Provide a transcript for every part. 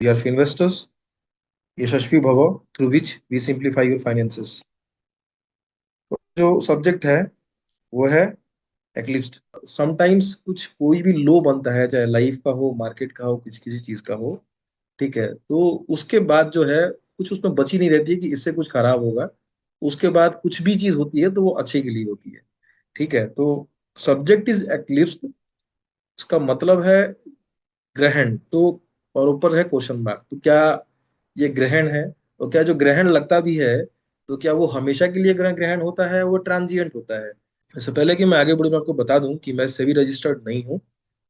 We are investors, यशस्वी भव, through which we simplify your finances. जो subject है वो है एक्लिप्स। समटाइम्स कुछ कोई भी लो बनता है, चाहे लाइफ का हो, मार्केट का हो, किसी किसी चीज का हो। ठीक है, तो उसके बाद जो है कुछ उसमें बची नहीं रहती है कि इससे कुछ खराब होगा। उसके बाद कुछ भी चीज होती है तो वो अच्छे के लिए होती है। ठीक है, तो सब्जेक्ट इज एक्लिप्स। उसका मतलब है ग्रहण। तो और ऊपर है क्वेश्चन मार्क। तो क्या ये ग्रहण है? तो क्या जो ग्रहण लगता भी है तो क्या वो हमेशा के लिए ग्रहण होता है, वो ट्रांजिएंट होता है? इससे पहले कि मैं आगे बढ़ूं, मैं आपको बता दूं कि मैं सेबी रजिस्टर्ड नहीं हूं।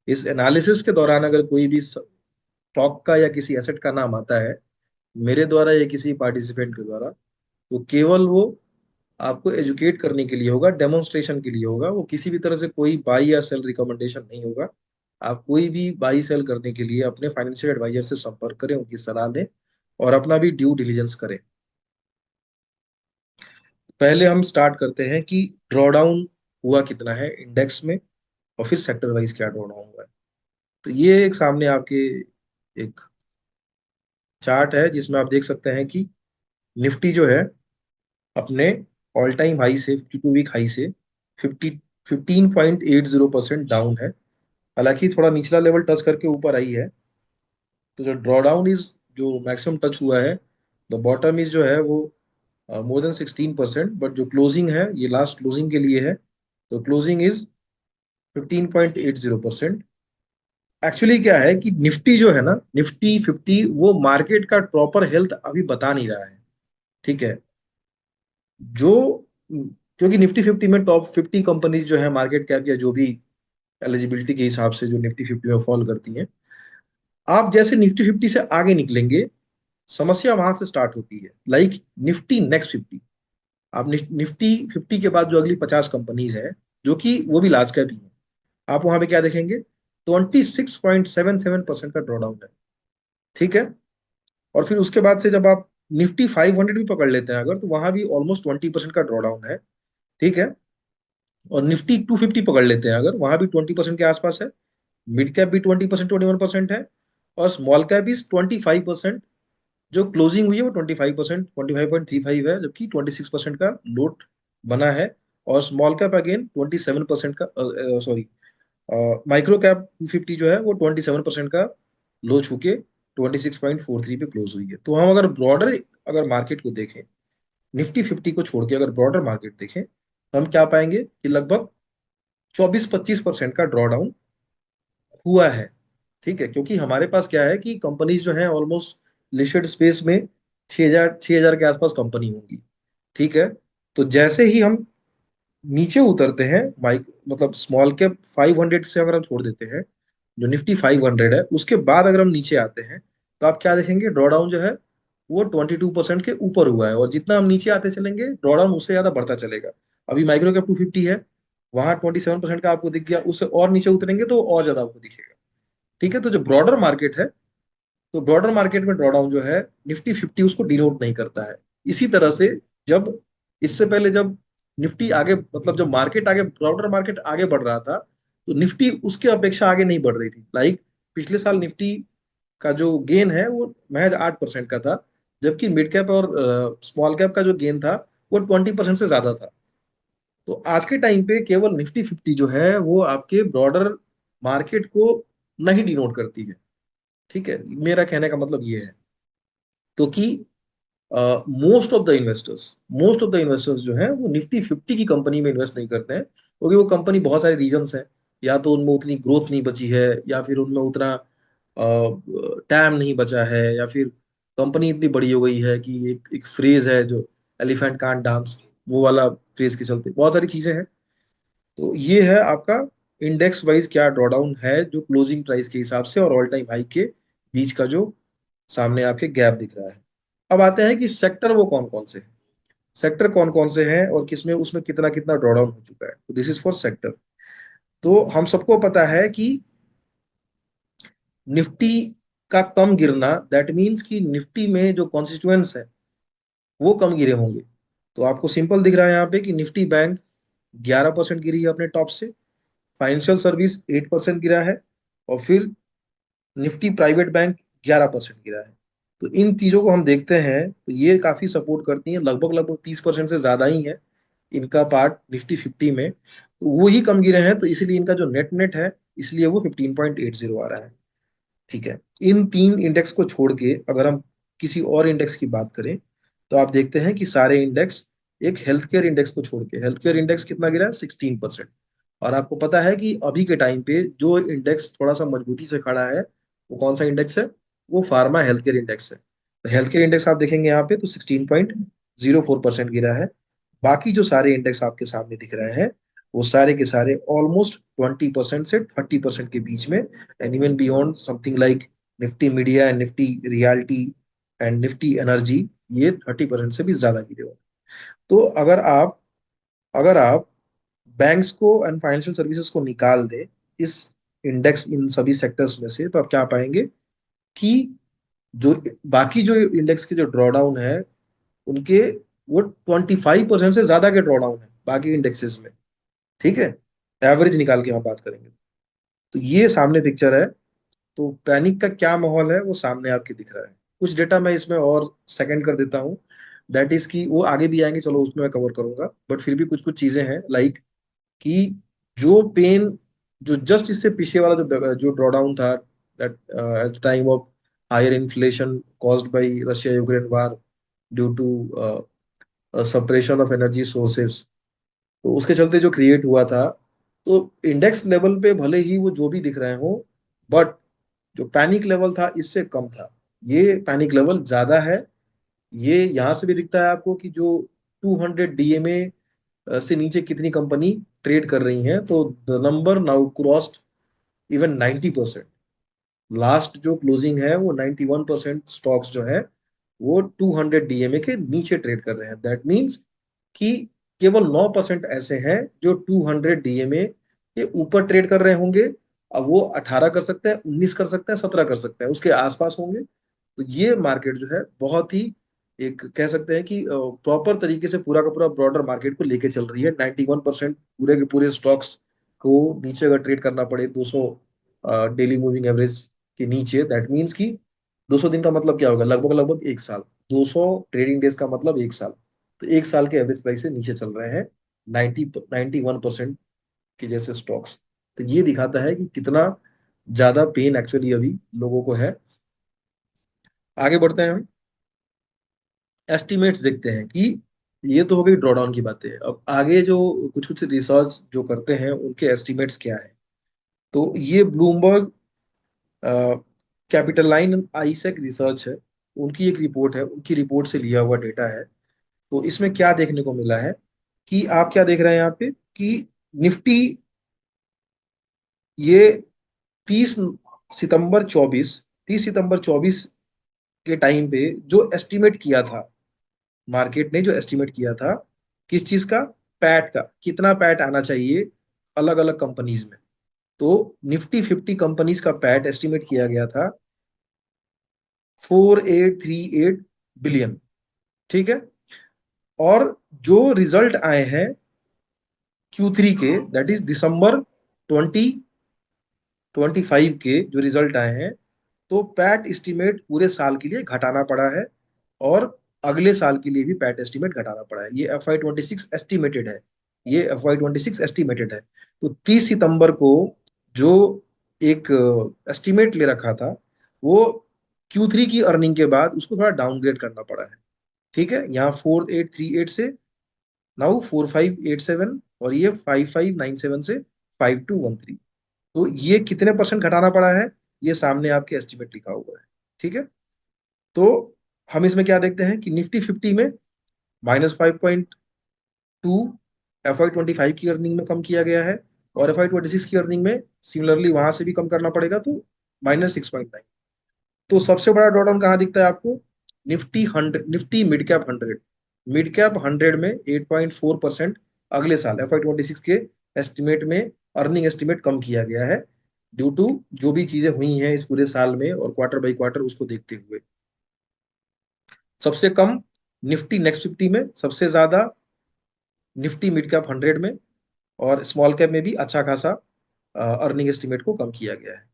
इस एनालिसिस के दौरान अगर कोई भी स्टॉक का या किसी एसेट का नाम आता है मेरे द्वारा या किसी पार्टिसिपेंट के द्वारा, तो केवल वो आपको एजुकेट करने के लिए होगा, डेमोन्स्ट्रेशन के लिए होगा। वो किसी भी तरह से कोई बाई या सेल रिकमेंडेशन नहीं होगा। आप कोई भी बाई सेल करने के लिए अपने फाइनेंशियल एडवाइजर से संपर्क करें, उनकी सलाह लें और अपना भी ड्यू डिलीजेंस करें। पहले हम स्टार्ट करते हैं कि ड्रॉडाउन हुआ कितना है इंडेक्स में, और फिर सेक्टर वाइज क्या ड्रॉडाउन हुआ है। तो ये एक सामने आपके एक चार्ट है जिसमें आप देख सकते हैं कि निफ्टी जो है अपने ऑल टाइम हाई से, 52 वीक हाई से 15.80% डाउन है। हालांकि थोड़ा निचला लेवल टच करके ऊपर आई है। तो जो ड्रॉडाउन इज, जो मैक्सिमम टच हुआ है, द बॉटम इज जो है वो मोर देन 16%। बट जो क्लोजिंग है, ये लास्ट क्लोजिंग के लिए है, तो क्लोजिंग इज 15.80%। एक्चुअली क्या है कि निफ्टी जो है ना, निफ्टी 50, वो मार्केट का प्रॉपर हेल्थ अभी बता नहीं रहा है। ठीक है, जो क्योंकि निफ्टी 50 में टॉप 50 कंपनीज जो है मार्केट कैप या जो भी एलिजिबिलिटी के हिसाब से जो निफ्टी 50 में फॉल करती हैं, आप जैसे निफ्टी 50 से आगे निकलेंगे, समस्या वहां से स्टार्ट होती है। Like Nifty next 50। आप निफ्टी 50 के बाद जो अगली 50 कंपनीज है, जो कि वो भी लार्ज कैप ही है, आप वहां पे क्या देखेंगे? 26.77% का ड्रॉडाउन है। ठीक है, और फिर उसके बाद से जब आप निफ्टी 500 भी पकड़ लेते हैं अगर, तो वहां भी ऑलमोस्ट 20% का ड्रॉडाउन है। ठीक है, और निफ्टी 250 पकड़ लेते हैं अगर, वहां भी 20% के आसपास है। मिड कैप भी 20%, 21% है। और स्मॉल कैप भी 25%। जो क्लोजिंग हुई है वो 25%, 25.35 है, जबकि 26% का लोट बना है। और स्मॉल कैप अगेन 27% का, सॉरी, माइक्रो कैप 250 जो है वो 27% का लो छू के 26.43 पे क्लोज हुई है। तो हम अगर ब्रॉडर, अगर मार्केट को देखें, निफ्टी 50 को छोड़ के अगर ब्रॉडर मार्केट देखें, तो हम क्या पाएंगे कि लगभग 24-25% का ड्रॉडाउन हुआ है। ठीक है, क्योंकि हमारे पास क्या है कि कंपनीज जो है ऑलमोस्ट लिस्टेड स्पेस में 6,000 के आसपास कंपनी होंगी। ठीक है, तो जैसे ही हम नीचे उतरते हैं, माइक मतलब स्मॉल कैप 500 से अगर हम छोड़ देते हैं, जो निफ्टी 500 है, उसके बाद अगर हम नीचे आते हैं, तो आप क्या देखेंगे? ड्रॉडाउन जो है वो 22% के ऊपर हुआ है। और जितना हम नीचे आते चलेंगे, ड्रॉडाउन उससे ज्यादा बढ़ता चलेगा। अभी माइक्रो कैप 250 है, वहां 27% का आपको दिख गया, उससे और नीचे उतरेंगे तो और ज्यादा आपको दिखेगा। ठीक है, तो जो ब्रॉडर मार्केट है, तो ब्रॉडर मार्केट में ड्रॉडाउन जो है, निफ्टी 50 उसको डिनोट नहीं करता है। इसी तरह से जब, इससे पहले जब निफ्टी आगे, मतलब जब मार्केट आगे, ब्रॉडर मार्केट आगे बढ़ रहा था, तो निफ्टी उसके अपेक्षा आगे नहीं बढ़ रही थी। लाइक पिछले साल निफ्टी का जो गेन है वो महज 8% का था, जबकि मिड कैप और स्मॉल कैप का जो गेन था वो 20% से ज्यादा था। तो आज के टाइम पे केवल निफ्टी 50 जो है वो आपके ब्रॉडर मार्केट को नहीं डिनोट करती है। ठीक है, मेरा कहने का मतलब ये है। क्योंकि मोस्ट ऑफ द इन्वेस्टर्स जो हैं वो निफ्टी 50 की कंपनी में इन्वेस्ट नहीं करते हैं, क्योंकि वो कंपनी बहुत सारे रीजंस हैं। या तो उनमें उतनी ग्रोथ नहीं बची है, या फिर उनमें उतना टाइम नहीं बचा है, या फिर कंपनी इतनी बड़ी हो गई है कि एक एक फ्रेज है जो एलिफेंट कांट डांस, वो वाला फ्रेज के चलते बहुत सारी चीजें हैं। तो ये है आपका इंडेक्स वाइज क्या ड्रॉडाउन है, जो क्लोजिंग प्राइस के हिसाब से और ऑल टाइम हाई के बीच का जो सामने आपके गैप दिख रहा है। अब आते हैं कि सेक्टर वो कौन कौन से हैं। सेक्टर कौन कौन से हैं और किसमें, उसमें कितना कितना ड्रॉडाउन हो चुका है। तो दिस इज फॉर सेक्टर। तो हम सबको पता है कि निफ्टी का कम गिरना, दैट मीन्स कि निफ्टी में जो कॉन्स्टिट्यूएंट्स है वो कम गिरे होंगे। तो आपको सिंपल दिख रहा है यहाँ पे कि निफ्टी बैंक 11% गिरी है अपने टॉप से, फाइनेंशियल सर्विस 8% गिरा है, और फिर निफ्टी प्राइवेट बैंक 11% गिरा है। तो इन चीजों को हम देखते हैं तो ये काफी सपोर्ट करती हैं, लगभग लगभग 30% से ज्यादा ही है इनका पार्ट निफ्टी 50 में। तो वो ही कम गिरे हैं, तो इसीलिए इनका जो नेट नेट है, इसलिए वो 15.80 आ रहा है। ठीक है। इन तीन इंडेक्स को छोड़ के अगर हम किसी और इंडेक्स की बात करें, तो आप देखते हैं कि सारे इंडेक्स, एक हेल्थ केयर इंडेक्स को छोड़ के, हेल्थ केयर इंडेक्स कितना गिरा है? 16%। और आपको पता है कि अभी के टाइम पे जो इंडेक्स थोड़ा सा मजबूती से खड़ा है, वो कौन सा इंडेक्स है? वो फार्मा हेल्थ केयर इंडेक्स है। तो हेल्थ केयर इंडेक्स आप देखेंगे यहाँ पे तो 16.04% गिरा है। बाकी जो सारे इंडेक्स आपके सामने दिख रहे हैं, वो सारे के सारे ऑलमोस्ट 20% से 30% के बीच में, and even beyond something like Nifty media and Nifty reality and Nifty energy, ये 30% से भी ज्यादा गिरे हुए हैं। तो अगर आप बैंक्स को एंड फाइनेंशियल सर्विसेज को निकाल दे इस इंडेक्स, इन सभी सेक्टर्स में से, तो आप क्या पाएंगे कि जो बाकी जो इंडेक्स के जो ड्रॉडाउन है उनके, वो 25% से ज्यादा के ड्रॉडाउन है बाकी इंडेक्सेस में। ठीक है। एवरेज निकाल के हम बात करेंगे, तो ये सामने पिक्चर है। तो पैनिक का क्या माहौल है वो सामने आपके दिख रहा है। कुछ डेटा मैं इसमें और सेकंड कर देता हूँ, दैट इज कि वो आगे भी आएंगे, चलो उसमें मैं कवर करूंगा, बट फिर भी कुछ कुछ चीजें हैं लाइक कि जो पेन, जो जस्ट इससे पीछे वाला जो ड्रॉडाउन था, that at the time of higher inflation caused by Russia Ukraine war due to suppression of energy sources, तो उसके चलते जो क्रिएट हुआ था, तो इंडेक्स लेवल पे भले ही वो जो भी दिख रहे हो, बट जो पैनिक लेवल था इससे कम था। ये पैनिक लेवल ज्यादा है। ये यहाँ से भी दिखता है आपको कि जो 200 डीएमए से नीचे कितनी कंपनी ट्रेड कर रही हैं, तो the number now crossed even 90%। Last जो क्लोजिंग है वो 91% स्टॉक्स जो है वो 200 डीएमए के नीचे ट्रेड कर रहे हैं। दैट मीन्स कि केवल 9% ऐसे हैं जो 200 डीएमए के ऊपर ट्रेड कर रहे होंगे। अब वो 18 कर सकते हैं, 19 कर सकते हैं, 17 कर सकते हैं, उसके आसपास होंगे। तो ये मार्केट जो है बहुत ही, एक कह सकते हैं कि प्रॉपर तरीके से पूरा का पूरा ब्रॉडर मार्केट को लेके चल रही है। 91% पूरे के पूरे स्टॉक्स को नीचे अगर ट्रेड करना पड़े 200 डेली मूविंग एवरेज के नीचे, दैट मीन्स कि 200 दिन का मतलब क्या होगा? लगभग लगभग एक साल। 200 ट्रेडिंग डेज का मतलब एक साल। तो एक साल के एवरेज प्राइस से नीचे चल रहे हैं 91% के जैसे स्टॉक्स। तो ये दिखाता है कि कितना ज्यादा पेन एक्चुअली अभी लोगों को है। आगे बढ़ते हैं हम, एस्टिमेट्स देखते हैं कि ये तो हो गई ड्रॉडाउन की बातें। अब आगे जो कुछ कुछ रिसर्च जो करते हैं उनके एस्टिमेट्स क्या है, तो ये ब्लूमबर्ग कैपिटल लाइन आईसेक रिसर्च है, उनकी एक रिपोर्ट है, उनकी रिपोर्ट से लिया हुआ डेटा है। तो इसमें क्या देखने को मिला है कि आप क्या देख रहे हैं यहाँ पे कि निफ्टी, ये 30 सितंबर 24, 30 सितंबर 24 के टाइम पे जो एस्टिमेट किया था, मार्केट ने जो एस्टिमेट किया था किस चीज का? पैट का, कितना पैट आना चाहिए अलग अलग कंपनीज में। तो निफ्टी 50 कंपनीज का पैट एस्टिमेट किया गया था 4838 बिलियन। ठीक है। और जो रिजल्ट आए हैं Q3 के, दैट इज दिसंबर 2025 के जो रिजल्ट आए हैं, तो पैट एस्टिमेट पूरे साल के लिए घटाना पड़ा है, और अगले साल के लिए भी पैट एस्टिमेट घटाना पड़ा है। ये FY26 एस्टिमेटेड है, ये FY26 एस्टिमेटेड है। तो 30 सितंबर को जो एक एस्टिमेट ले रखा था, वो Q3 की अर्निंग के बाद उसको थोड़ा डाउनग्रेड करना पड़ा है। ठीक है। यहाँ 4838 से नाउ 4587, और ये 5597 से 5213। तो ये कितने परसेंट घटाना पड़ा है, ये सामने आपके एस्टिमेट लिखा हुआ है। ठीक है। तो हम इसमें क्या देखते हैं कि निफ्टी 50 में -5.2 FY25 की अर्निंग में कम किया गया है, और FY26 की अर्निंग में सिमिलरली वहां से भी कम करना पड़ेगा, तो -6.9। तो सबसे बड़ा ड्रॉडाउन कहाँ दिखता है आपको? Nifty 100, Nifty mid cap 100, mid cap 100 में 8.4% अगले साल FY26 के एस्टिमेट में अर्निंग एस्टिमेट कम किया गया है, ड्यू टू जो भी चीजें हुई हैं इस पूरे साल में और क्वार्टर बाई क्वार्टर उसको देखते हुए। सबसे कम निफ्टी नेक्स्ट 50 में, सबसे ज्यादा निफ्टी मिड कैप 100 में, और स्मॉल कैप में भी अच्छा खासा अर्निंग एस्टिमेट को कम किया गया है।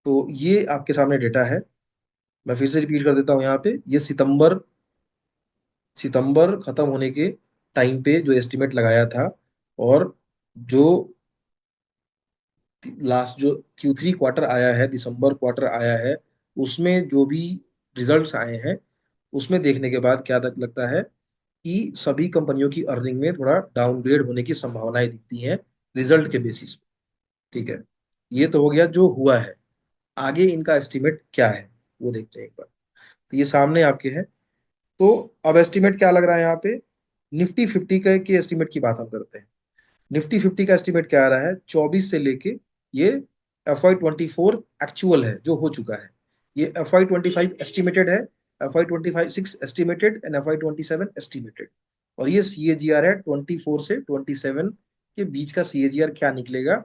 तो ये आपके सामने डेटा है। मैं फिर से रिपीट कर देता हूँ यहाँ पे, ये सितंबर सितंबर खत्म होने के टाइम पे जो एस्टिमेट लगाया था, और जो लास्ट जो Q3 क्वार्टर आया है, दिसंबर क्वार्टर आया है, उसमें जो भी रिजल्ट्स आए हैं, उसमें देखने के बाद क्या लगता है कि सभी कंपनियों की अर्निंग में थोड़ा डाउनग्रेड होने की संभावनाएं दिखती हैं रिजल्ट के बेसिस पे। ठीक है, ये तो हो गया जो हुआ है। आगे इनका एस्टिमेट क्या है वो देखते हैं एक बार। तो ये सामने आपके है। तो अब एस्टिमेट क्या लग रहा है यहाँ पे, निफ्टी 50 का की एस्टिमेट की बात हम करते हैं। निफ्टी 50 का एस्टिमेट क्या आ रहा है, 24 से लेके ये FY24 एक्चुअल है जो हो चुका है, ये FY25 एस्टिमेटेड है, FY25 estimated and FY27 estimated. और ये CAGR है 24 से 27 के बीच का CAGR क्या निकलेगा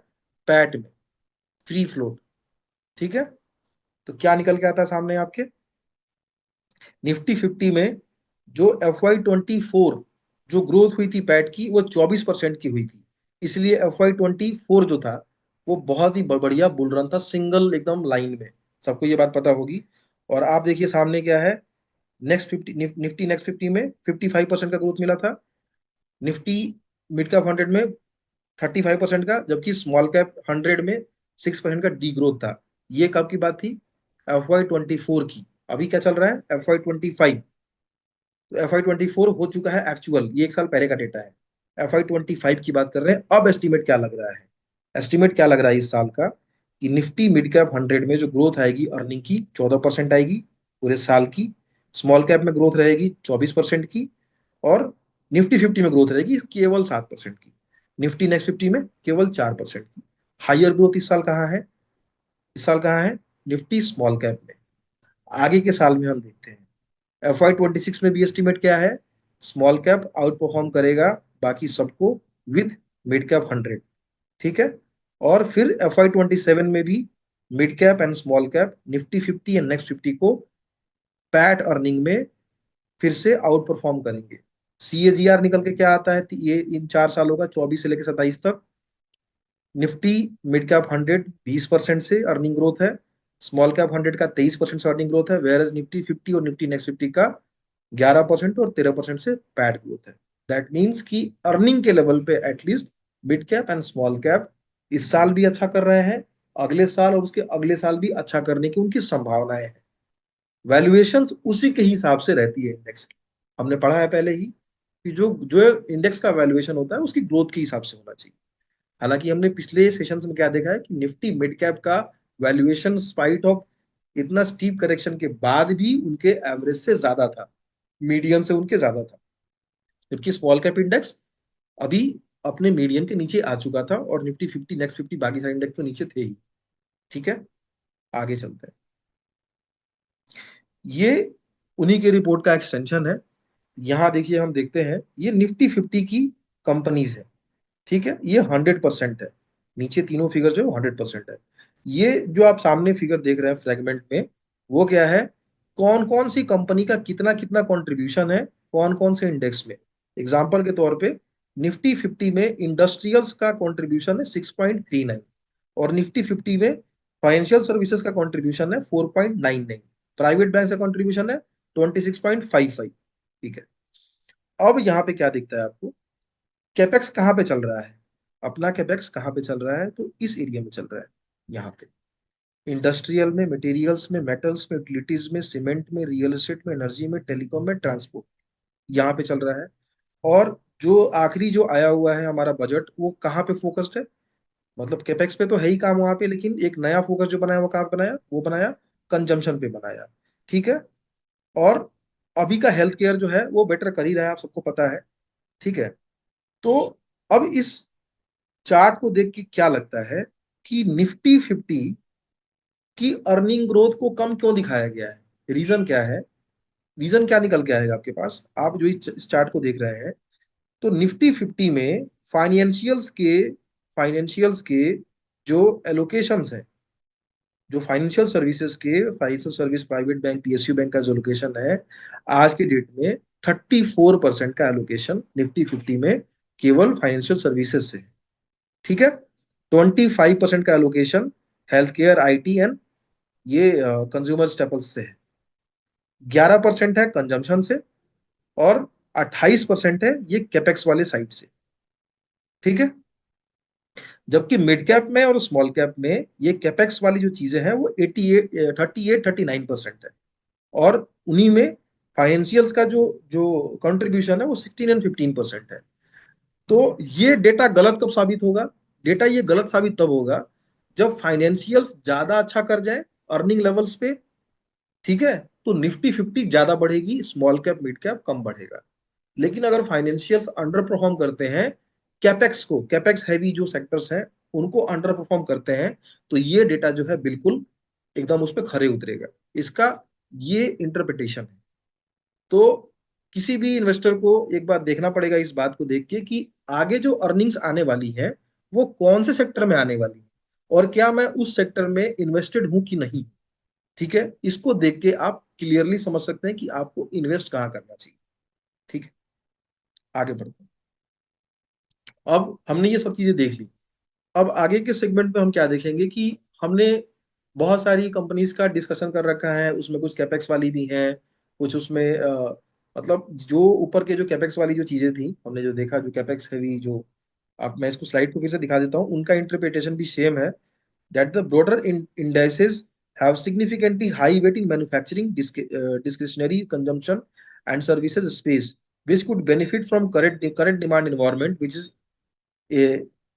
पैट में, फ्री फ्लोट। ठीक है, तो क्या निकल के आता है सामने आपके, निफ्टी 50 में जो FY24 जो ग्रोथ हुई थी पैट की, वो 24% की हुई थी। इसलिए FY24 जो था वो बहुत ही बढ़िया बुल रन था, सिंगल एकदम लाइन में। सबको ये बात पता होगी। और आप देखिए सामने क्या है, नेक्स्ट 50, निफ्टी नेक्स्ट 50 में 55% का ग्रोथ मिला था, निफ्टी मिड कैप 100 में 35% का, जबकि स्मॉल कैप 100 में 6% का डी ग्रोथ था। ये कब की बात थी, FY24 की। अभी क्या चल रहा है, FY25। तो FY24 हो चुका है एक्चुअल, ये एक साल पहले का डेटा है। FY25 की बात कर रहे हैं। अब एस्टिमेट क्या लग रहा है, एस्टिमेट क्या लग रहा है इस साल का, कि निफ्टी मिड कैप 100 में जो ग्रोथ आएगी अर्निंग की 14% आएगी पूरे साल की, स्मॉल कैप में ग्रोथ रहेगी 24% की, और निफ्टी 50 में ग्रोथ रहेगी केवल 7% की, निफ्टी नेक्स्ट 50 में केवल 4% की। हाइयर ग्रोथ इस साल कहाँ है, इस साल कहाँ है, निफ्टी स्मॉल कैप में। आगे के साल में हम देखते हैं, FY26 में भी एस्टिमेट क्या है, स्मॉल कैप आउट परफॉर्म करेगा बाकी सबको विद मिड कैप 100। ठीक है, और फिर FY27 में भी mid cap and small cap Nifty 50 and next 50 को पैट अर्निंग में फिर से आउट परफॉर्म करेंगे। CAGR निकल के क्या आता है ये इन 4 सालों का, 24 से लेकर 27 तक, निफ्टी मिड कैप 100 20% से अर्निंग ग्रोथ है, स्मॉल कैप 100 का 23% से अर्निंग ग्रोथ है, वेयर एज निफ्टी 50 और निफ्टी नेक्स्ट 50 का 11% और 13% से पैट ग्रोथ है। दैट मीन्स कि अर्निंग के लेवल पे at least mid cap and small cap इस साल भी अच्छा कर रहे हैं, अगले साल और उसके अगले साल भी अच्छा करने की उनकी संभावनाएं हैं। वैल्यूएशंस उसी के हिसाब से रहती है इंडेक्स की। हमने पढ़ा है पहले ही कि जो जो इंडेक्स का वैल्यूएशन होता है उसकी ग्रोथ के हिसाब से होना चाहिए। हालांकि हमने पिछले सेशंस में क्या देखा है कि निफ्टी मिड कैप का वैल्यूएशन स्पाइट ऑफ इतना स्टीप करेक्शन के बाद भी उनके एवरेज से ज्यादा था, मीडियन से उनके ज्यादा था, जबकि स्मॉल कैप इंडेक्स अभी अपने मीडियन के नीचे आ चुका था, और निफ्टी 50 नेक्स्ट 50 बाकी सारे इंडेक्स तो नीचे थे ही। ठीक है, आगे चलते हैं। ये उन्हीं के रिपोर्ट का एक्सटेंशन है। यहाँ देखिए हम देखते हैं ये निफ्टी 50 की कंपनीज है। ठीक है, ये 100% है, नीचे तीनों फिगर जो 100% है। ये जो आप सामने फिगर देख रहे हैं फ्रेगमेंट में, वो क्या है, कौन कौन सी कंपनी का कितना कितना कंट्रीब्यूशन है कौन कौन से इंडेक्स में। एग्जांपल के तौर पे निफ्टी 50 में इंडस्ट्रियल्स का कंट्रीब्यूशन है 6.39, और निफ्टी 50 में फाइनेंशियल सर्विसेज का कंट्रीब्यूशन है 4.99, प्राइवेट बैंक का कंट्रीब्यूशन है 26.55। ठीक है, अब यहाँ पे क्या दिखता है आपको, कैपेक्स कहाँ पे चल रहा है, अपना कैपेक्स कहाँ पे चल रहा है, तो इस एरिया में चल रहा है, यहाँ पे इंडस्ट्रियल में, मटेरियल्स में, मेटल्स में, यूटिलिटीज में, सीमेंट में, रियल एस्टेट में, एनर्जी में, टेलीकॉम में, ट्रांसपोर्ट, यहाँ पे चल रहा है। और जो आखिरी जो आया हुआ है हमारा बजट, वो कहाँ पे फोकस्ड है, मतलब कैपेक्स पे तो है ही काम वहां पे, लेकिन एक नया फोकस जो बनाया वो कहाँ पे बनाया, वो बनाया कंजम्पशन पे बनाया। ठीक है, और अभी का हेल्थ केयर जो है वो बेटर कर ही रहा है, आप सबको पता है। ठीक है, तो अब इस चार्ट को देख के क्या लगता है कि निफ्टी 50 की अर्निंग ग्रोथ को कम क्यों दिखाया गया है, रीजन क्या है, रीजन क्या निकल के आएगा आपके पास, आप जो इस चार्ट को देख रहे हैं। तो निफ्टी 50 में फाइनेंशियल्स के जो एलोकेशंस हैं, जो फाइनेंशियल सर्विसेज के, financial service, private bank, PSU bank का जो लोकेशन है, आज के डेट में 34% का एलोकेशन निफ्टी 50 में केवल फाइनेंशियल सर्विसेज से है। ठीक है, 25% का allocation health care, IT and ये कंज्यूमर स्टेपल्स से है। 11% है कंजम्पशन से, और 28% है ये कैपेक्स वाले साइड से। ठीक है। जबकि मिड कैप में और स्मॉल कैप में ये कैपेक्स वाली जो चीजें हैं वो 38 39% है। और उन्हीं में फाइनेंशियल्स का जो जो कंट्रीब्यूशन है वो 16 और 15% है। तो ये डेटा गलत कब साबित होगा? डेटा ये गलत साबित तब होगा जब फाइनेंशियल्स ज्यादा अच्छा कर जाए अर्निंग लेवल्स पे। ठीक है। तो निफ्टी 50 ज्यादा बढ़ेगी, स्मॉल कैप मिड कैप कम बढ़ेगा। लेकिन अगर फाइनेंशियल्स अंडर परफॉर्म करते हैं, कैपेक्स को, कैपेक्स हैवी जो सेक्टर्स हैं उनको अंडर परफॉर्म करते हैं, तो ये डेटा जो है बिल्कुल एकदम उस पर खरे उतरेगा। इसका ये इंटरप्रिटेशन है। तो किसी भी इन्वेस्टर को एक बार देखना पड़ेगा इस बात को देख के कि आगे जो अर्निंग्स आने वाली है वो कौन से सेक्टर में आने वाली है, और क्या मैं उस सेक्टर में इन्वेस्टेड हूं कि नहीं। ठीक है। इसको देख के आप क्लियरली समझ सकते हैं कि आपको इन्वेस्ट कहाँ करना चाहिए। ठीक है। आगे बढ़ते हैं। अब हमने ये सब चीजें देख ली। अब आगे के सेगमेंट में हम क्या देखेंगे कि हमने बहुत सारी कंपनीज का डिस्कशन कर रखा है, उसमें कुछ कैपेक्स वाली भी हैं, कुछ उसमें मतलब जो ऊपर के जो कैपेक्स वाली जो चीजें थी हमने जो देखा, जो कैपेक्स हैवी जो, अब मैं इसको स्लाइड को फिर से दिखा देता हूँ, उनका इंटरप्रिटेशन भी सेम है। That the broader indices have significantly high weight in manufacturing, discretionary consumption and services space, which could benefit from current demand environment, which is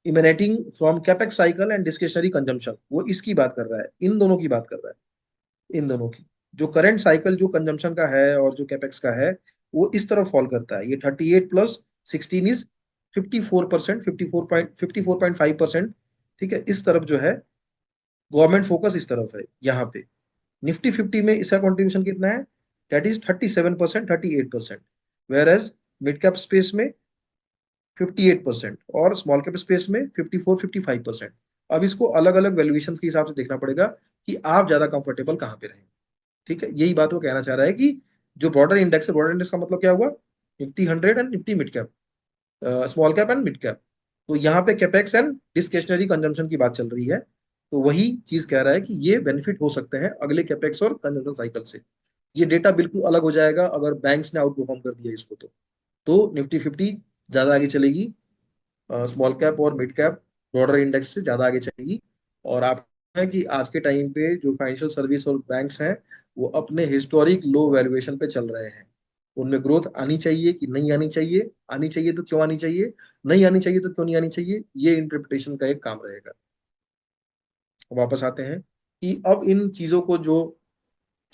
emanating from capex cycle and discretionary consumption. वो इसकी बात कर रहा है, इन दोनों की बात कर रहा है। इन दोनों की जो करंट साइकिल जो कंजम्पशन का है और जो कैपेक्स का है, वो इस तरफ फॉल करता है। ये 38 + 16 इज 54%, 54.5%। ठीक है। इस तरफ जो है गवर्नमेंट फोकस इस तरफ है यहाँ पे। निफ्टी 50 में इसका कंट्रीब्यूशन कितना है? That is 37%, 38%। Whereas mid cap space में 58% और स्मॉल कैप स्पेस में 54 55%। अब इसको अलग अलग वैल्यूएशन के हिसाब से देखना पड़ेगा कि आप ज्यादा कंफर्टेबल कहाँ पे रहें। ठीक है। यही बात वो कहना चाह रहा है कि जो ब्रॉडर इंडेक्स है, ब्रॉडर इंडेक्स का मतलब क्या हुआ? Nifty 100 and Nifty mid cap, small cap and mid cap. तो यहाँ पे कैपेक्स एंड डिस्क्रिशनरी कंजम्पशन की बात चल रही है। तो वही चीज कह रहा है कि ये बेनिफिट हो सकते हैं अगले कैपेक्स और कंजम्पशन साइकिल से। ये डेटा बिल्कुल अलग हो जाएगा अगर बैंक्स ने आउट परफॉर्म कर दिया इसको। तो निफ्टी 50 ज्यादा आगे चलेगी, स्मॉल कैप और मिड कैप ब्रॉडर इंडेक्स से ज्यादा आगे चलेगी। और आप है कि आज के टाइम पे जो फाइनेंशियल सर्विस और बैंक्स हैं वो अपने हिस्टोरिक लो वैल्यूएशन पे चल रहे हैं। उनमें ग्रोथ आनी चाहिए कि नहीं आनी चाहिए, आनी चाहिए तो क्यों आनी चाहिए, नहीं आनी चाहिए तो क्यों नहीं आनी चाहिए, ये इंटरप्रिटेशन का एक काम रहेगा। वापस आते हैं कि अब इन चीजों को जो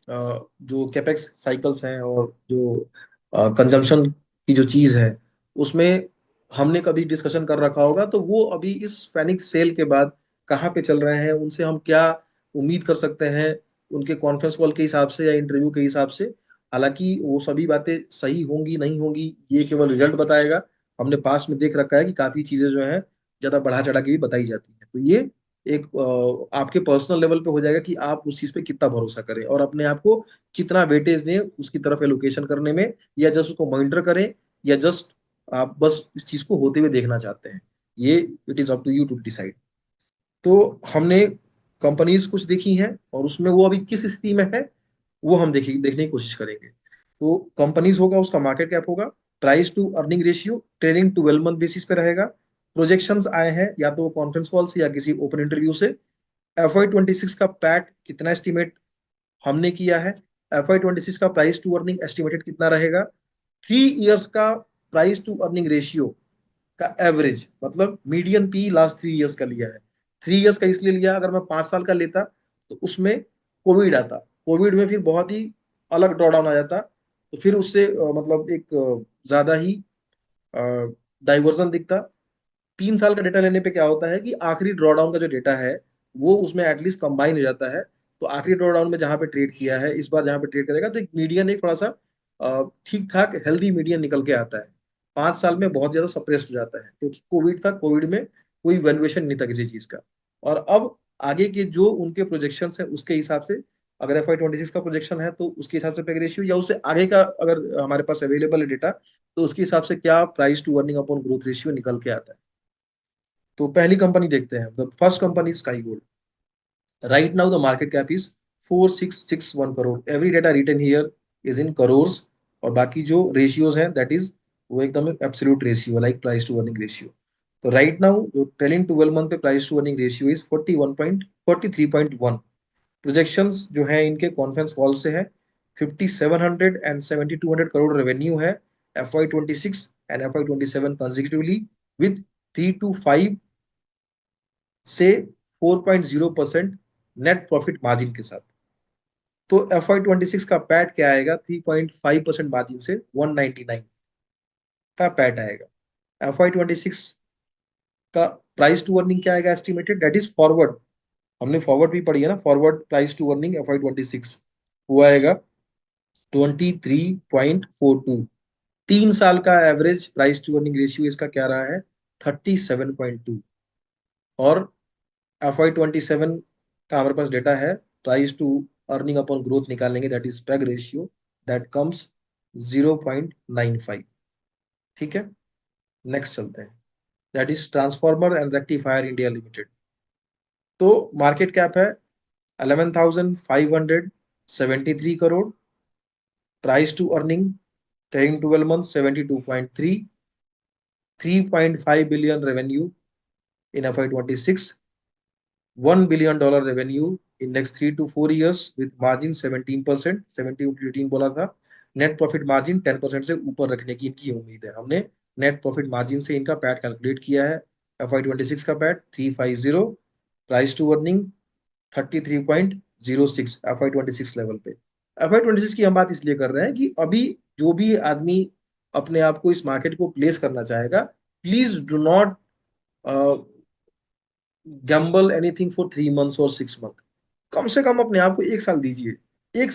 कैपेक्स साइकिल्स हैं और जो कंजम्पशन की जो चीज है उसमें हमने कभी डिस्कशन कर रखा होगा, तो वो अभी इस पैनिक सेल के बाद कहाँ पे चल रहे हैं, उनसे हम क्या उम्मीद कर सकते हैं, उनके कॉन्फ्रेंस कॉल के हिसाब से या इंटरव्यू के हिसाब से। हालांकि वो सभी बातें सही होंगी नहीं होंगी ये केवल रिजल्ट बताएगा। हमने पास में देख रखा है कि काफी चीजें जो हैं ज्यादा बढ़ा चढ़ा के भी बताई जाती हैं। तो ये एक आपके पर्सनल लेवल पे हो जाएगा कि आप उस चीज पे कितना भरोसा करें और अपने आप को कितना वेटेज दें उसकी तरफ एलोकेशन करने में, या जस्ट उसको मॉनिटर करें, या जस्ट आप बस इस चीज को होते हुए देखना चाहते हैं। ये it is up to you to decide. तो हमने कंपनीज कुछ देखी हैं और उसमें वो अभी किस स्थिति में है वो हम देखने की कोशिश करेंगे। तो कंपनीज होगा, उसका मार्केट कैप होगा, price to earning ratio trailing 12 month basis पे रहेगा। प्रोजेक्शंस आए हैं या तो कॉन्फ्रेंस कॉल से या किसी ओपन इंटरव्यू से। FY 26 का पैट कितना एस्टिमेट हमने किया है, FY 26 का प्राइस टू अर्निंग एस्टिमेटेड कितना रहेगा, 3 इयर्स का प्राइस टू अर्निंग रेशियो का एवरेज, मतलब मीडियन पी लास्ट 3 इयर्स का लिया है। 3 इयर्स का इसलिए लिया, अगर मैं 5 साल का लेता तो उसमें कोविड आता, कोविड में फिर बहुत ही अलग ड्रॉडाउन आ जाता, तो फिर उससे मतलब एक ज्यादा ही डाइवर्जन दिखता। 3 साल का डेटा लेने पे क्या होता है कि आखिरी ड्रॉडाउन का जो डेटा है वो उसमें एटलीस्ट कंबाइन हो जाता है। तो आखिरी ड्रॉडाउन में जहां पे ट्रेड किया है, इस बार जहां पे ट्रेड करेगा, तो एक मीडियन, एक थोड़ा सा ठीक ठाक हेल्दी मीडियन निकल के आता है। 5 साल में बहुत ज्यादा सप्रेस्ड हो जाता है क्योंकि कोविड था, कोविड में कोई वैल्यूएशन नहीं था किसी चीज का। और अब आगे के जो उनके प्रोजेक्शन है उसके हिसाब से, अगर FY 26 का प्रोजेक्शन है तो उसके हिसाब से पेग रेशियो, या उससे आगे का अगर हमारे पास अवेलेबल है डेटा, तो उसके हिसाब से क्या price to earning upon growth ratio निकल के आता है। तो पहली कंपनी देखते हैं। The first company Sky Gold. Right now the market cap is 4661 crore. Every data written here is in crores, और बाकी जो रेशियोज हैं दैट इज वो एकदम absolute ratio like price to earning ratio. तो राइट नाउ जो ट्रेलिंग 12 मंथ पे price to earning ratio is 43.1। Projections जो है इनके कॉन्फ्रेंस कॉल से है 5700 एंड 7200 करोड़ रेवेन्यू है FY26 and FY27 consecutively, with 3 to 5 से 4.0% नेट प्रॉफिट मार्जिन के साथ। तो FY26 का पैट क्या आएगा, 3.5% मार्जिन से 199 का पैट आएगा। FY26 का प्राइस टू अर्निंग क्या आएगा एस्टिमेटेड, दैट इज फॉरवर्ड, हमने फॉरवर्ड भी पढ़ी है ना, forward price to earning FY26 वो आएगा 23.42। 3 साल का average price to earning ratio इसका क्या रहा है, 37.2। और FY27 का हमारे पास डेटा है, price to earning upon growth निकालेंगे, that is PEG ratio, that comes 0.95। ठीक है, नेक्स्ट चलते हैं, that is transformer and rectifier India limited. तो मार्केट कैप है 11,573 crore, price to earning trailing 12 month 72.3, 3.5 billion revenue in FY26, $1 billion revenue in next 3 to 4 years with margin 17%, 17 to 18 बोला था। Net profit margin 10% से ऊपर रखने की इनकी उम्मीद है। हमने नेट प्रॉफिट मार्जिन से इनका पैट कैलकुलेट किया है। FY26 का PAT 350, price to earning 33.06 FY26 level पे। FY26 की हम बात इसलिए कर रहे हैं कि अभी जो भी आदमी अपने आप को इस मार्केट को प्लेस करना चाहेगा, please do not Gamble anything for 3 months और 6 मंथ। कम से कम अपने आप को 1 साल दीजिए। 1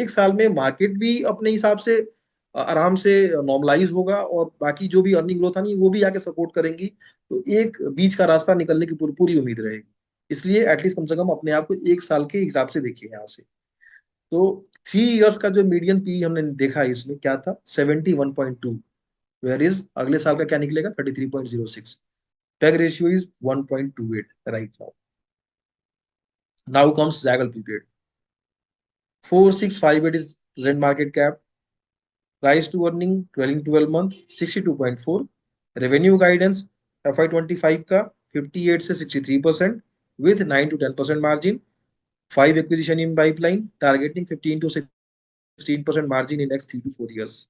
साल में मार्केट भी अपने हिसाब से आराम से नॉर्मलाइज होगा, और बाकी जो भी अर्निंग ग्रोथ आनी वो भी आके सपोर्ट करेंगी। तो एक बीच का रास्ता निकलने की पूरी पूरी उम्मीद रहेगी। इसलिए एटलीस्ट कम से कम अपने आप को 1 साल के हिसाब से देखिए यहाँ से। तो 3 इयर्स का जो मीडियन पी हमने देखा इसमें क्या था, 71.2, वेयर इज अगले साल का क्या निकलेगा, 33.06। PEG ratio is 1.28 right now. Now comes Zaggle Prepaid. 4658 is present market cap. Price to earning 12 month 62.4. Revenue guidance FY25 का 58 से 63% with 9 to 10% margin. 5 acquisition in pipeline, targeting 15 to 16% margin in next 3 to 4 years.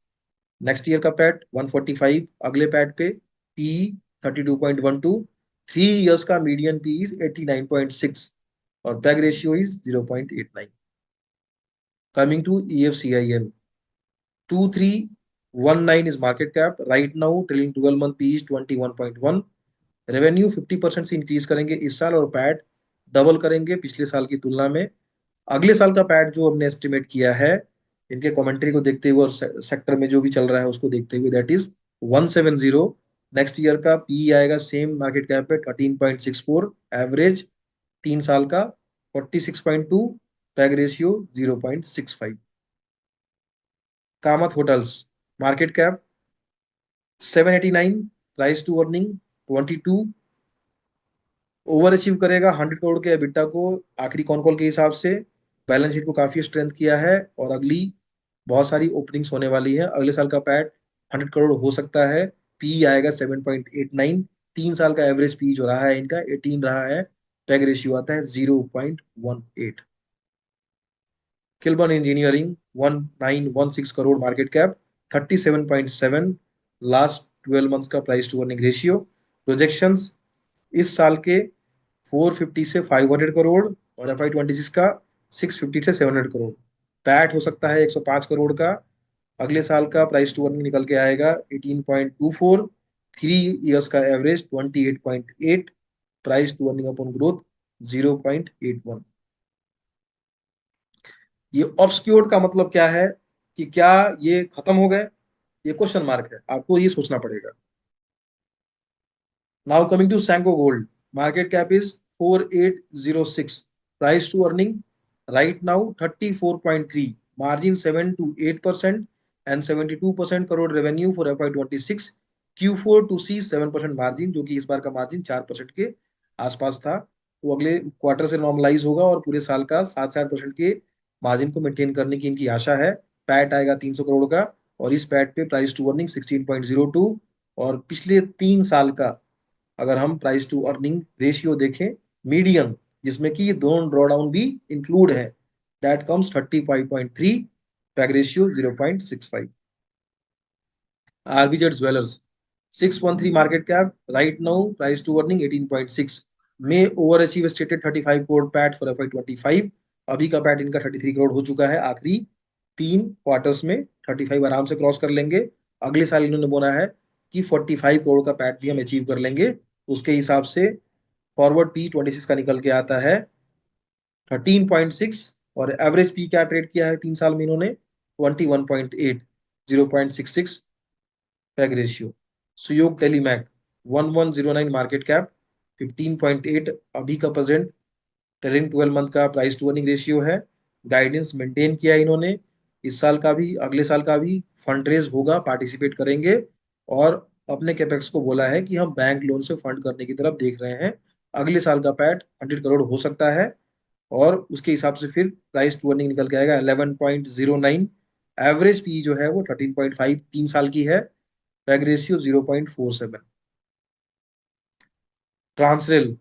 Next year का PAT 145, अगले PAT पे P 32.12, 3 years का median P is 89.6 और PEG ratio is 0.89। Coming to EFCIL 2319 is market cap right now, trailing 12 month P is 21.1। Revenue 50% से increase करेंगे इस साल, और पैट डबल करेंगे पिछले साल की तुलना में। अगले साल का पैट जो हमने एस्टिमेट किया है इनके कमेंट्री को देखते हुए और सेक्टर में जो भी चल रहा है उसको देखते हुए, दैट इज 170। नेक्स्ट ईयर का पी आएगा सेम मार्केट कैप पे 13.64, एवरेज 3 साल का 46.2, PEG ratio 0.65। Kamat hotels market cap 789, price to earning 22, overachieve करेगा 100 करोड़ के EBITDA को आखिरी कॉन कॉल के हिसाब से। बैलेंस शीट को काफी स्ट्रेंथ किया है, और अगली बहुत सारी ओपनिंग्स होने वाली है। अगले साल का पैट 100 करोड़ हो सकता है। पी आएगा 7.89, 3 साल का एवरेज पी जो रहा है इनका 18 रहा है। पैग रेशियो आता है 0.18। Kilburn engineering 1916 crore market cap, 37.7 last 12 months का price to earning ratio. Projections इस साल के 450 से 500 करोड़, और FY26 का 650 से 700 करोड़। पैट हो सकता है 105 करोड़ का। अगले साल का प्राइस टू अर्निंग निकल के आएगा 18.24, 3 इयर्स का average 28.8, price to earning upon growth 0.81। ये ऑब्सक्योर्ड का मतलब क्या है, कि क्या ये खत्म हो गए, ये क्वेश्चन मार्क है, आपको ये सोचना पड़ेगा। Now coming to Senco gold, market cap is 4806, price to earning right now 34.3, margin 7 to 8% and 72% crore revenue for FY26। Q4 to see 7% margin, जो कि इस बार का मार्जिन 4% के आसपास था। वो अगले क्वार्टर से नॉर्मलाइज होगा और पूरे साल का 7-8% के मार्जिन को मेंटेन करने की इनकी आशा है। पैट आएगा 300 करोड़ का, और इस पैट पे प्राइस टू अर्निंग 16.02। और पिछले 3 साल का अगर हम प्राइस टू अर्निंग रेशियो देखें मीडियन, जिसमें कि ये दोनों ड्रॉडाउन भी इंक्लूड है, that comes 35.3, PEG ratio 0.65। RBZ jewellers 613 market cap, right now price to earning 18.6, में overachieve stated 35 crore PAT for FY25। अभी का पैट इनका 33 करोड़ हो चुका है, आखिरी 3 क्वार्टर्स में 35 आराम से क्रॉस कर लेंगे। अगले साल इन्होंने बोला है कि 45 करोड़ का पैट भी हम अचीव कर लेंगे। उसके हिसाब से फॉरवर्ड P26 का निकल के आता है 13.6, और एवरेज पी क्या ट्रेड किया है 3 साल में इन्होंने 21.8, 0.66 पैग रेशियो। सुयोग टेलीमैक 1109 मार्केट कैप, 15.8 अभी का प्रेजेंट ट्रेलिंग 12 मंथ का प्राइस टू अर्निंग रेशियो है। गाइडेंस मेंटेन किया है इन्होंने, इस साल का भी अगले साल का भी फंड रेज होगा, पार्टिसिपेट करेंगे। और अपने कैपेक्स को बोला है कि हम बैंक लोन से फंड करने की तरफ देख रहे हैं। अगले साल का पैट 100 करोड़ हो सकता है, और उसके हिसाब से फिर प्राइस टू अर्निंग निकल के आएगा 11.09। एवरेज पी जो है वो 13.5 3 साल की है, PEG ratio 0.47। Transrail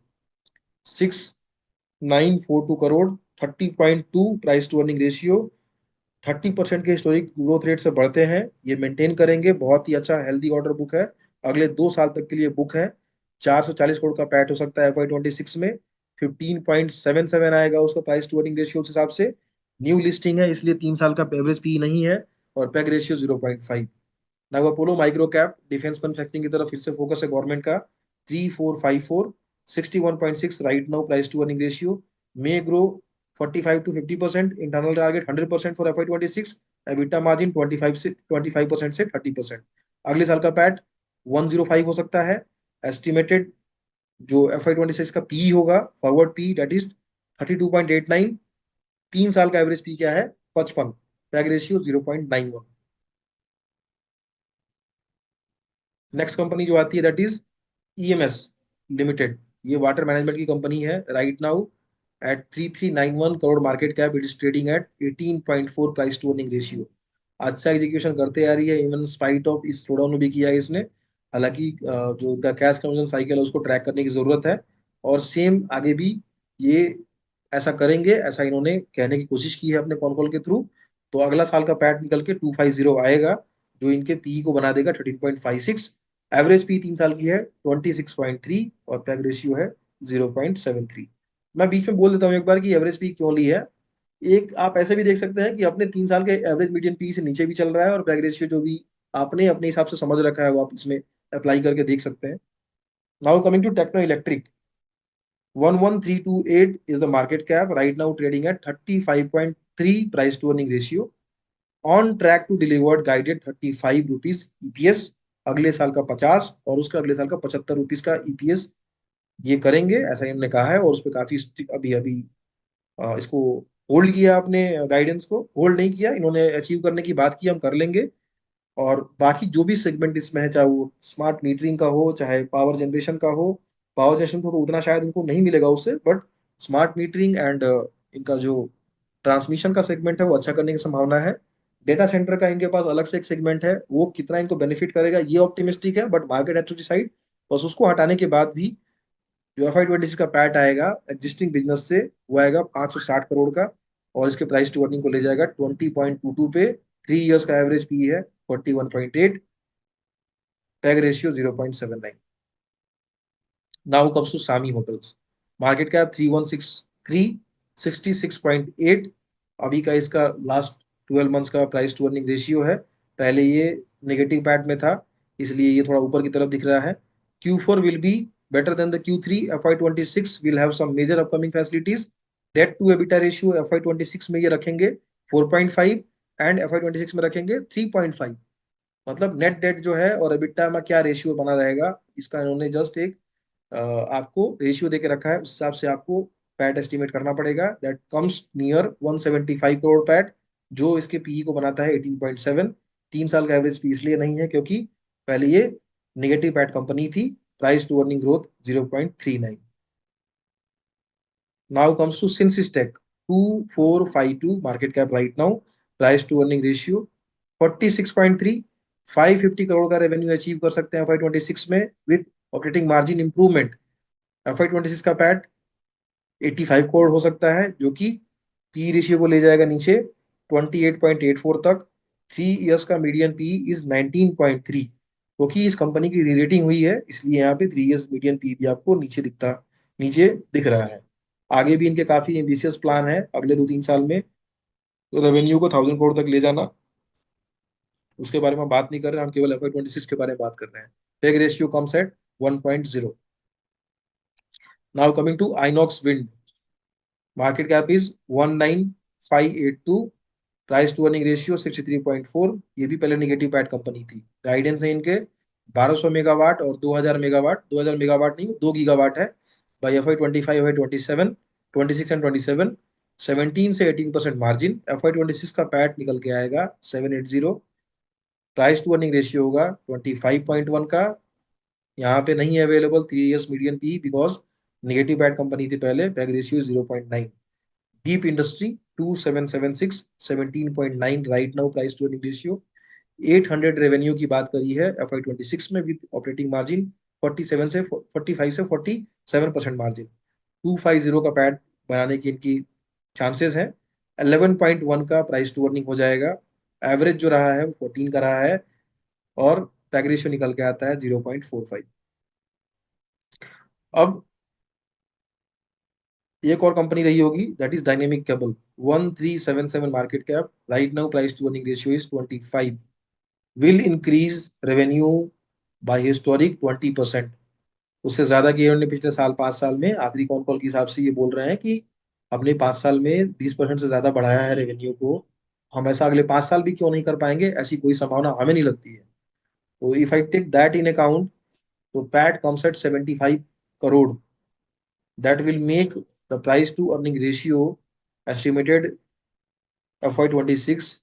6,942 crore, 30.2 price to earning ratio. 30% के हिस्टोरिक ग्रोथ रेट से बढ़ते हैं, ये मेंटेन करेंगे, बहुत ही अच्छा हेल्दी ऑर्डर बुक है, अगले 2 साल तक के लिए बुक है। 440 करोड़ का पैट हो सकता है FY26 में। 15.77 आएगा उसका प्राइस टू अर्निंग रेशियो के हिसाब से। न्यू लिस्टिंग है इसलिए 3 साल का एवरेज पी नहीं है, और PEG ratio 0.5। Now Apollo micro cap defence manufacturing की तरफ फिर से फोकस है गवर्नमेंट का। 3454, 61.6 right now price to earning ratio. May grow 45 to 50%, internal target 100% for FY26। EBITDA margin 25% से 30%। अगले साल का पैट 105 हो सकता है। एस्टिमेटेड जो FY26 का पी होगा, फॉरवर्ड पी दैट इज 32.89। 3 साल का एवरेज पी क्या है 55, पैग रेशियो 0.91। नेक्स्ट कंपनी जो आती है दैट इज EMS लिमिटेड। ये वाटर मैनेजमेंट की कंपनी है। Right now at 3391 crore market cap, it is trading at 18.4 price to earning ratio. अच्छा एग्जीक्यूशन करते आ रही है, इवन स्पाइट ऑफ इस स्लोडाउन में भी किया है इसने। हालांकि जो कैश कन्वर्जन साइकिल है उसको ट्रैक करने की जरूरत है, और सेम आगे भी ये ऐसा करेंगे, ऐसा इन्होंने कहने की कोशिश की है अपने कॉन कॉल के थ्रू। तो अगला साल का पैट निकल के 250 आएगा, जो इनके पी को बना देगा 13.56। एवरेज पी 3 साल की है 26.3, और पैग रेशियो है 0.73। मैं बीच में बोल देता हूँ एक बार कि एवरेज पी क्यों ली है। एक आप ऐसे भी देख सकते हैं कि अपने 3 साल के एवरेज मीडियन पी से नीचे भी चल रहा है, और पैग रेशियो जो भी आपने अपने हिसाब से समझ रखा है वो आप इसमें अप्लाई करके देख सकते हैं। Now coming to Techno Electric, 11328 is the market cap, right now trading at 35.3 price to earning ratio, on track to deliver guided 35 rupees EPS, अगले साल का 50 और उसका अगले साल का 75 रुपीज का EPS ये करेंगे, ऐसा इन्होंने कहा है। और उस पर काफी अभी अभी इसको होल्ड किया, अपने गाइडेंस को होल्ड नहीं किया इन्होंने, अचीव करने की बात की हम कर लेंगे। और बाकी जो भी सेगमेंट इसमें है, चाहे वो स्मार्ट मीटरिंग का हो चाहे पावर जनरेशन का हो, पावर जनरेशन तो उतना शायद उनको नहीं मिलेगा उससे, बट स्मार्ट मीटरिंग एंड इनका जो ट्रांसमिशन का सेगमेंट है वो अच्छा करने की संभावना है। डेटा सेंटर का इनके पास अलग से एक सेगमेंट है, वो कितना इनको बेनिफिट करेगा ये ऑप्टिमिस्टिक है, but market has to decide. बस उसको हटाने के बाद भी जो FY26 का पैट आएगा एग्जिस्टिंग बिजनेस से, वो आएगा 560 करोड़ का, और इसके प्राइस टू अर्निंग को ले जाएगा 20.22 पे। 3 इयर्स का एवरेज पी है 41.8, tag ratio 0.79। Now comes to Samhi hotels, market cap 3163, 66.8 अभी का इसका लास्ट 12 मंथ्स का प्राइस टू अर्निंग रेशियो है। पहले ये नेगेटिव पैट में था, इसलिए ये थोड़ा ऊपर की तरफ दिख रहा है। Q4 will be better than the Q3। FY26 will have some major upcoming facilities। Debt to EBITDA ratio FY26 में ये रखेंगे 4.5, एंड FY26 में रखेंगे 3.5। मतलब नेट डेट जो है और एबिटा में क्या रेशियो बना रहेगा, इसका इन्होंने जस्ट एक आपको रेशियो देके रखा है, उस हिसाब से आपको पैट एस्टिमेट करना पड़ेगा। That comes near 175 crore PAT, जो इसके पीई को बनाता है 18.7। 3 साल का एवरेज पी इसलिए नहीं है क्योंकि पहले ये नेगेटिव पैट कंपनी थी। Price to earning growth 0.39। Now comes to सिंसिस tech, 2452 market cap right now, price to earning ratio 46.3, 550 crore का रेवेन्यू अचीव कर सकते हैं FY26 में with operating margin improvement. FY26 का पैट 85 करोड़ हो सकता है, जो कि पी रेशियो को ले जाएगा नीचे 28.84 तक। 3 इयर्स का मीडियन पी इज 19.3, क्योंकि इस कंपनी की री रेटिंग हुई है, इसलिए यहाँ पे 3 इयर्स मीडियन पी भी आपको नीचे दिख रहा है। आगे भी इनके काफी एम्बिशियस प्लान है अगले 2-3 साल में, तो रेवेन्यू को 1000 करोड़ तक ले जाना, उसके बारे में बात नहीं कर रहे हैं हम, केवल FY26 के बारे में बात कर रहे हैं। PEG ratio comes at 1.0। Now coming to Inox wind, market cap is 19582, price to earning ratio 63.4। ये भी पहले निगेटिव पैट कंपनी थी। गाइडेंस है इनके 1200 मेगावाट और 2000 मेगावाट, 2000 मेगावाट नहीं 2 गीगावाट है बाई FY25, FY27, 26 एंड 27। 17 से 18% मार्जिन। FY26 का पैट निकल के आएगा 780। प्राइस टू अर्निंग रेशियो होगा 25.1 का। यहाँ पे नहीं है available 3 years median P, because negative PAT company थी पहले। PEG ratio 0.9। Deep industry 2776, 17.9 right now price to earning ratio. 800 revenue की बात करी है FY26 में विद ऑपरेटिंग मार्जिन 45 से 47% मार्जिन। 250 का पैट बनाने की इनकी चांसेस हैं। 11.1 का प्राइस टू अर्निंग हो जाएगा। एवरेज जो रहा है वो 14 का रहा है, और पैग रेशियो निकल के आता है 0.45। अब एक और कंपनी रही होगी, that is dynamic cable. 1377 market cap, right now price to earning ratio is 25। Will increase revenue by historic 20%। उससे ज्यादा किए उन्होंने पिछले साल 5 साल में। आखिरी कॉन कॉल के हिसाब से ये बोल रहे हैं कि हमने 5 साल में 20% से ज्यादा बढ़ाया है रेवेन्यू को। हम ऐसा अगले 5 साल भी क्यों नहीं कर पाएंगे, ऐसी कोई संभावना हमें नहीं लगती है। तो if I take that in account, तो PAT comes at 75 crore. That will make the price to earning ratio estimated FY26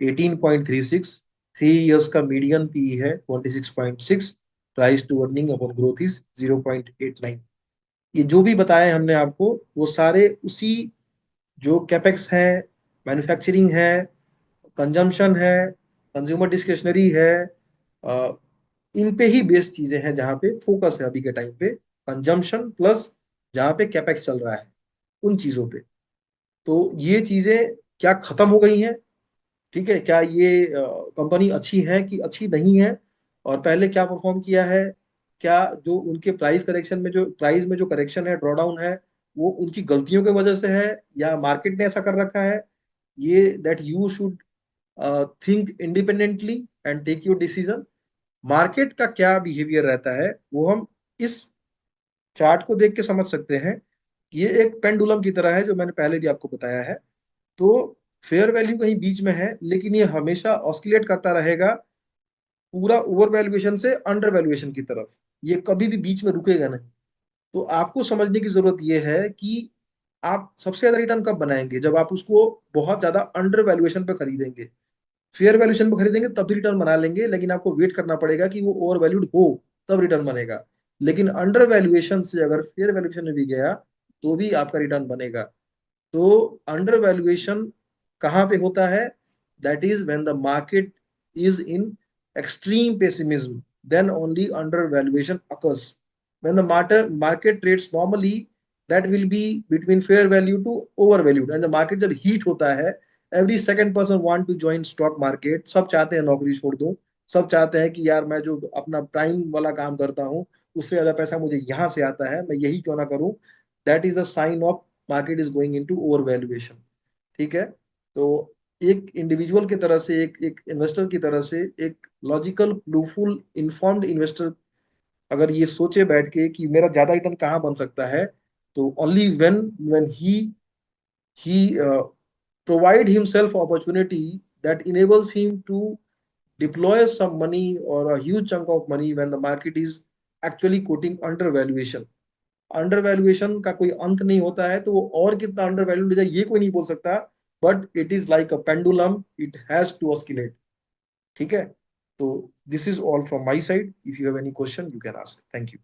18.36। 3 years का मीडियन पी है 26.6। Price to earning upon growth is 0.89। ये जो भी बताए हमने आपको, वो सारे उसी जो कैपेक्स है, मैन्युफैक्चरिंग है, कंजम्पशन है, कंज्यूमर डिस्क्रिशनरी है, अ, इन पे ही बेस्ड चीजें हैं, जहाँ पे फोकस है अभी के टाइम पे कंजम्पशन प्लस जहाँ पे कैपेक्स चल रहा है उन चीजों पे। तो ये चीजें क्या खत्म हो गई हैं? ठीक है, क्या ये कंपनी अच्छी है कि अच्छी नहीं है, और पहले क्या परफॉर्म किया है, क्या जो उनके प्राइस में जो करेक्शन है, ड्रॉडाउन है, वो उनकी गलतियों की वजह से है या मार्केट ने ऐसा कर रखा है? ये that you should think independently and take your decision. Market का क्या बिहेवियर रहता है वो हम इस चार्ट को देख के समझ सकते हैं। ये एक पेंडुलम की तरह है, जो मैंने पहले भी आपको बताया है। तो फेयर वैल्यू कहीं बीच में है, लेकिन ये हमेशा ऑस्किलेट करता रहेगा पूरा ओवर वैल्यूएशन से अंडर वैल्यूएशन की तरफ। ये कभी भी बीच में रुकेगा नहीं। तो आपको समझने की जरूरत ये है कि आप सबसे ज्यादा रिटर्न कब बनाएंगे, जब आप उसको बहुत ज्यादा अंडर वैल्यूएशन पे खरीदेंगे। फेयर वैल्यूएशन पे खरीदेंगे तब भी रिटर्न बना लेंगे, लेकिन आपको वेट करना पड़ेगा कि वो ओवर वैल्यूड हो, तब रिटर्न बनेगा। लेकिन अंडर वैल्यूएशन से अगर फेयर वैल्यूएशन में भी गया, तो भी आपका रिटर्न बनेगा। तो अंडर वैल्यूएशन कहाँ पे होता है? That is when the market is in extreme pessimism, then only undervaluation occurs. When the market trades normally, that will be between fair value to overvalued, and the market जब heat होता है, every second person want to join stock market। सब चाहते हैं नौकरी छोड़ दूं, सब चाहते हैं कि यार मैं जो अपना प्राइम वाला काम करता हूँ उससे ज्यादा पैसा मुझे यहाँ से आता है, मैं यही क्यों ना करूं। That is the sign of market is going into over valuation. ठीक है। तो एक इंडिविजुअल की तरह से, एक एक इन्वेस्टर की तरह से, एक लॉजिकल प्रूफुल इन्फॉर्म्ड इन्वेस्टर अगर ये सोचे बैठ के कि मेरा ज्यादा रिटर्न कहाँ बन सकता है, तो only when he provide himself opportunity that enables him to deploy some money or a huge chunk of money when the market is actually quoting under valuation। Under valuation का कोई अंत नहीं होता है, तो वो और कितना अंडर वैल्यू ले जाए ये कोई नहीं बोल सकता। But it is like a pendulum, it has to oscillate. ठीक है। तो this is all from my side. If you have any question you can ask. Thank you.